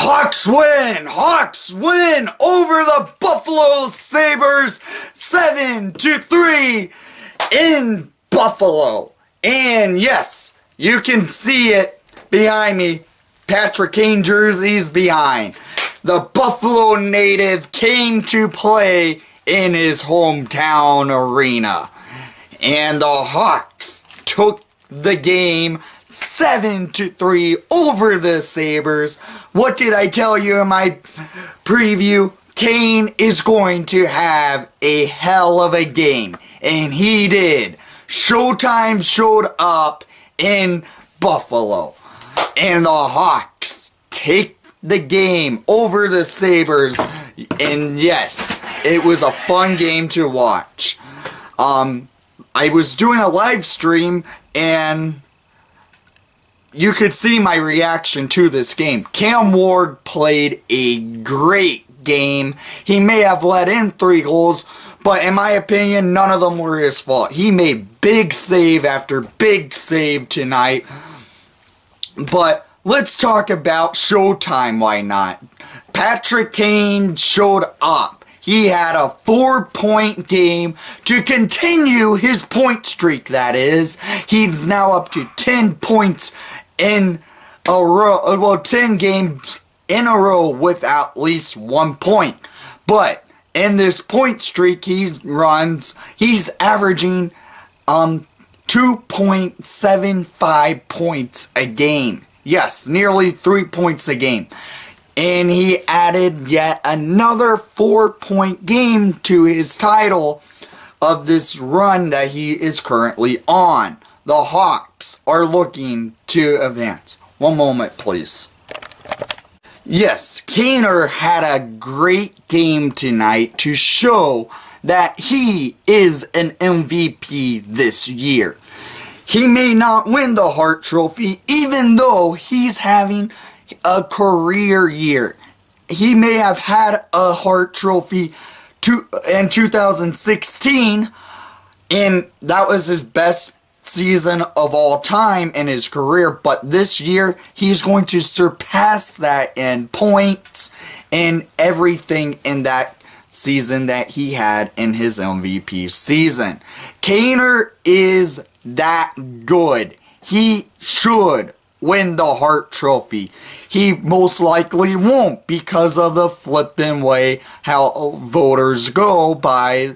Hawks win! Hawks win over the Buffalo Sabres 7-3 in Buffalo. And yes, you can see it behind me. Patrick Kane jerseys behind. The Buffalo native came to play in his hometown arena. And the Hawks took the game 7-3 over the Sabres. What did I tell you in my preview? Kane is going to have a hell of a game. And he did. Showtime showed up in Buffalo. And the Hawks take the game over the Sabres. And yes, it was a fun game to watch. I was doing a live stream and you could see my reaction to this game. Cam Ward played a great game. He may have let in 3 goals, but in my opinion, none of them were his fault. He made big save after big save tonight. But let's talk about Showtime, why not? Patrick Kane showed up. He had a 4-point game to continue his point streak, that is. He's now up to 10 points in a row. Well, 10 games in a row with at least 1 point. But in this point streak he runs, he's averaging 2.75 points a game. Yes, nearly 3 points a game. And he added yet another 4-point game to his title of this run that he is currently on. The Hawks are looking to advance. One moment, please. Yes, Kaner had a great game tonight to show that he is an MVP this year. He may not win the Hart Trophy, even though he's having a career year. He may have had a Hart Trophy in 2016, and that was his best season of all time in his career, but this year he's going to surpass that in points and everything in that season that he had in his MVP season. Kaner is that good. He should win the Hart Trophy. He most likely won't because of the flippin' way how voters go by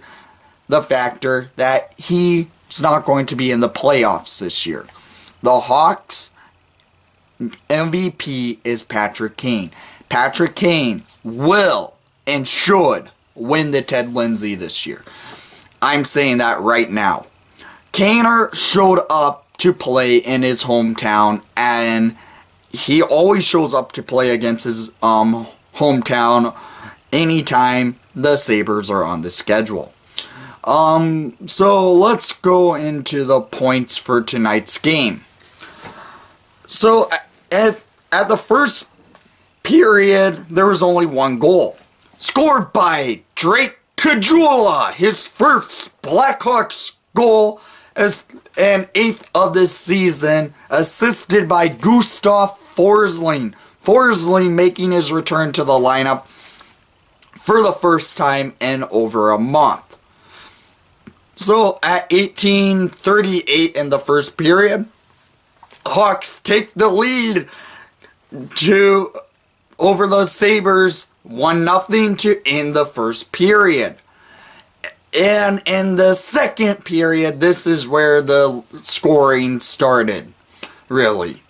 the factor that he's not going to be in the playoffs this year. The Hawks MVP is Patrick Kane. Patrick Kane will and should win the Ted Lindsay this year. I'm saying that right now. Kaner showed up to play in his hometown, and he always shows up to play against his hometown anytime the Sabres are on the schedule. So let's go into the points for tonight's game. So at the first period, there was only 1 goal. Scored by Drake Caggiula, his first Blackhawks goal and 8th of this season, assisted by Gustav Forsling. Forsling making his return to the lineup for the first time in over a month. So at 18:38 in the first period, Hawks take the lead over the Sabres 1-0 to end the first period. And in the second period, this is where the scoring started, really.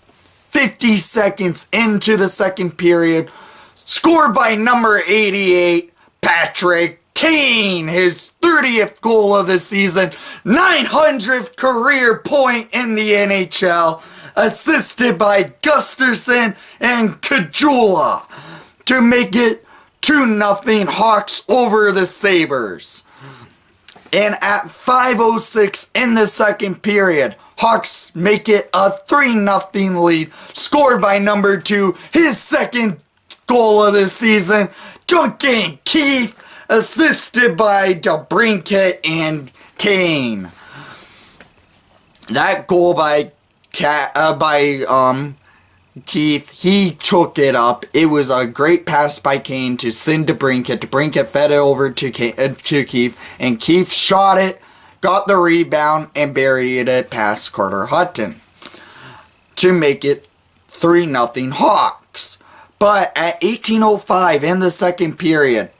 50 seconds into the second period, scored by number 88, Patrick Kane, his 30th goal of the season, 900th career point in the NHL, assisted by Gusterson and Caggiula to make it 2-0 Hawks over the Sabres. And at 5:06 in the second period, Hawks make it a 3-0 lead, scored by number 2, his second goal of the season, Duncan Keith, assisted by DeBrincat and Kane. That goal by Keith, he took it up. It was a great pass by Kane to send to Brinkett. Brinkett fed it over to Keith, and Keith shot it, got the rebound, and buried it past Carter Hutton to make it 3-0 Hawks. But at 18:05 in the second period,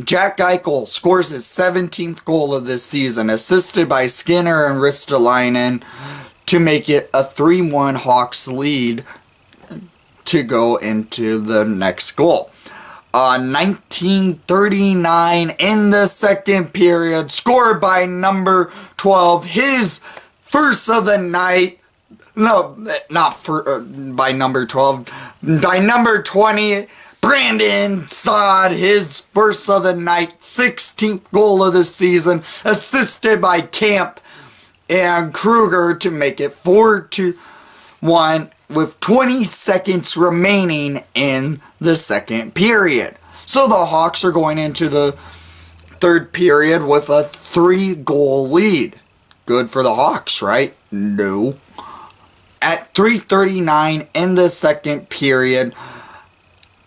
Jack Eichel scores his 17th goal of this season, assisted by Skinner and Ristolainen, to make it a 3-1 Hawks lead to go into the next goal. 1939 in the second period, scored by number 12, his first of the night. No, not for, by number 12, by number 20, Brandon Saad, his first of the night, 16th goal of the season, assisted by Camp and Kruger to make it 4-1 with 20 seconds remaining in the second period. So the Hawks are going into the third period with a 3-goal lead. Good for the Hawks, right? No. At 3:39 in the second period,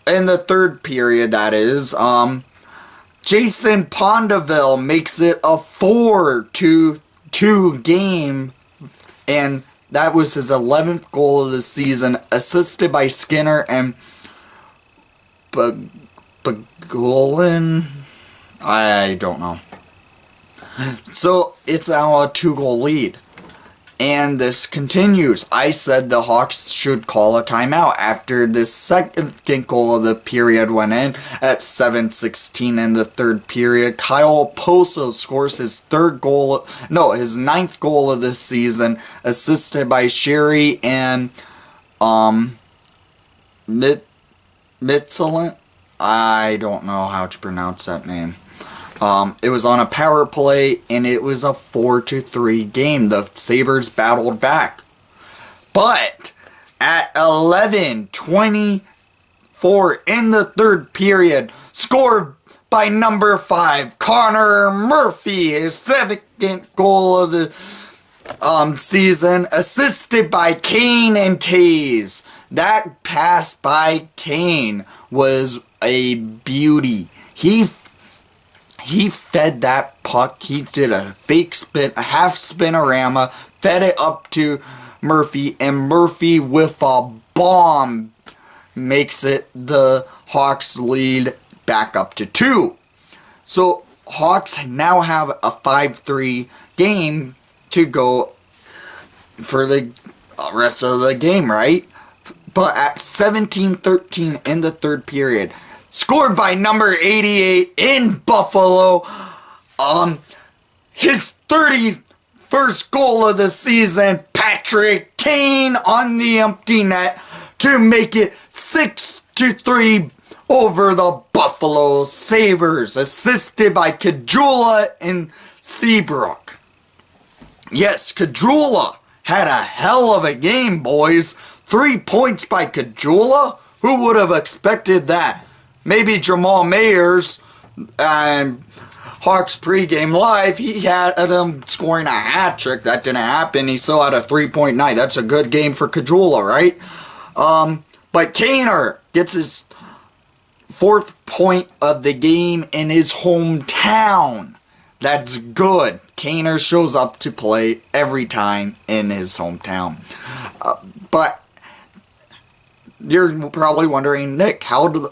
in the third period that is, Jason Pondeville makes it a 4-2 game, and that was his 11th goal of the season, assisted by Skinner and Bagolin. I don't know. So it's now a 2-goal lead. And this continues. I said the Hawks should call a timeout after this second goal of the period went in at 7:16 in the third period. Kyle Poso scores his his 9th goal of the season, assisted by Sherry and Mitzelent. I don't know how to pronounce that name. It was on a power play, and it was a 4-3 game. The Sabres battled back. But at 11:24 in the third period, scored by number 5, Connor Murphy, his 2nd goal of the season, assisted by Kane and Taze. That pass by Kane was a beauty. He fed that puck. He did a fake spin, a half spinorama, fed it up to Murphy, and Murphy with a bomb makes it the Hawks lead back up to 2. So Hawks now have a 5-3 game to go for the rest of the game, right? But at 17:13 in the third period, scored by number 88 in Buffalo, his 31st goal of the season, Patrick Kane on the empty net to make it 6-3 over the Buffalo Sabres, assisted by Kajula and Seabrook. Yes, Kajula had a hell of a game, boys. 3 points by Kajula? Who would have expected that? Maybe Jamal Mayers and Hawks pregame live, he had him scoring a hat trick. That didn't happen. He still had a 3-point night. That's a good game for Kajula, right? But Kaner gets his 4th point of the game in his hometown. That's good. Kaner shows up to play every time in his hometown. But you're probably wondering, Nick, how do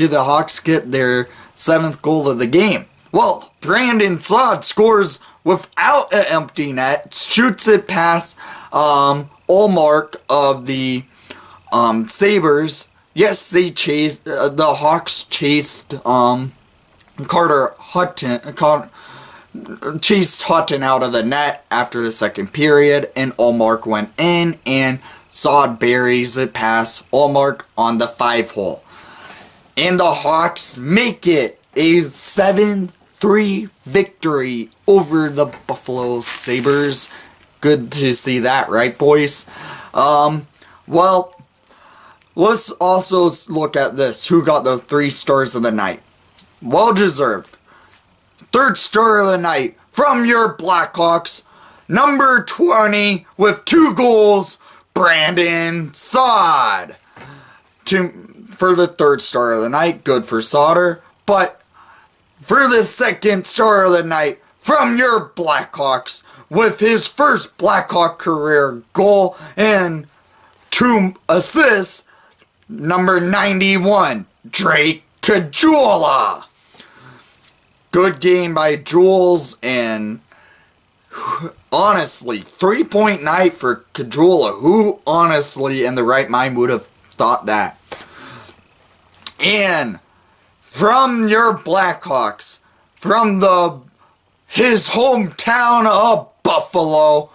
the Hawks get their 7th goal of the game? Well, Brandon Saad scores without an empty net, shoots it past Ullmark of the Sabres. Yes, they chased, the Hawks chased Carter Hutton, chased Hutton out of the net after the second period, and Ullmark went in, and Saad buries it past Ullmark on the 5-hole. And the Hawks make it a 7-3 victory over the Buffalo Sabres. Good to see that, right, boys? Well, let's also look at this. Who got the 3 stars of the night? Well deserved. 3rd star of the night from your Blackhawks, number 20 with 2 goals, Brandon Saad for the third star of the night. Good for Sauter. But for the second star of the night, from your Blackhawks, with his first Blackhawk career goal and 2 assists, number 91, Drake Caggiula. Good game by Jules, and honestly, 3-point night for Caggiula. Who honestly in the right mind would have thought that? And from your Blackhawks, from his hometown of Buffalo,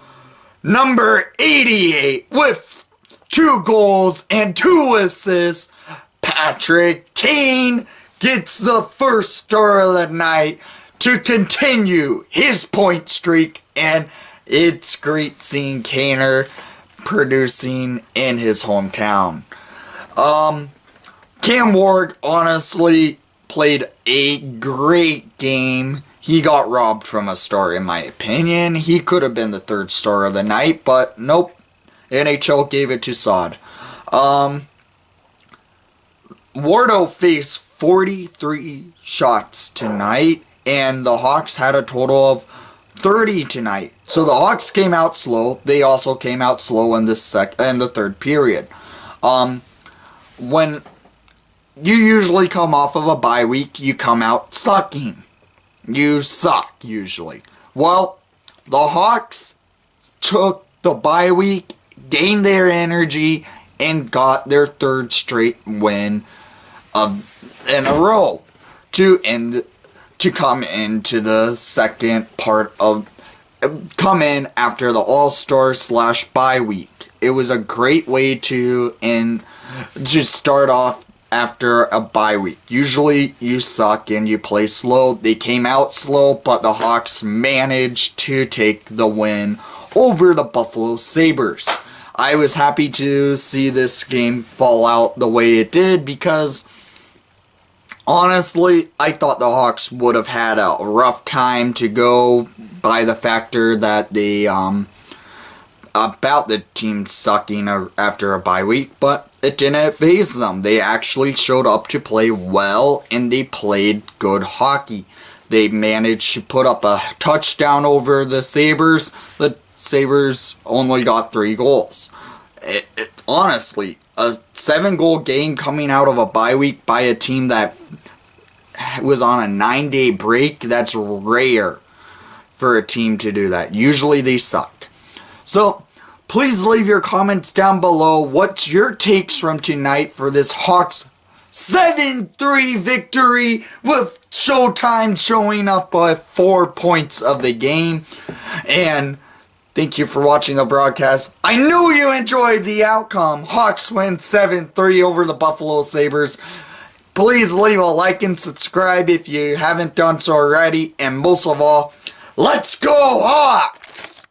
number 88 with 2 goals and 2 assists, Patrick Kane gets the first star of the night to continue his point streak, and it's great seeing Kaner producing in his hometown. Cam Ward honestly played a great game. He got robbed from a star, in my opinion. He could have been the third star of the night, but nope. NHL gave it to Saad. Wardo faced 43 shots tonight, and the Hawks had a total of 30 tonight. So the Hawks came out slow. They also came out slow in the third period. When you usually come off of a bye week, you come out sucking. You suck, usually. Well, the Hawks took the bye week, gained their energy, and got their third straight win in a row to come into the second part of come in after the All-Star / bye week. It was a great way to start off after a bye week. Usually you suck and you play slow. They came out slow, but the Hawks managed to take the win over the Buffalo Sabres. I was happy to see this game fall out the way it did because honestly, I thought the Hawks would have had a rough time to go by the factor that they about the team sucking after a bye week, but it didn't faze them. They actually showed up to play well, and they played good hockey. They managed to put up a touchdown over the Sabres. The Sabres only got 3 goals. Honestly, a 7-goal game coming out of a bye week by a team that was on a 9-day break, that's rare for a team to do that. Usually they suck. So, please leave your comments down below. What's your takes from tonight for this Hawks 7-3 victory with Showtime showing up at 4 points of the game? And thank you for watching the broadcast. I know you enjoyed the outcome. Hawks win 7-3 over the Buffalo Sabres. Please leave a like and subscribe if you haven't done so already. And most of all, let's go Hawks!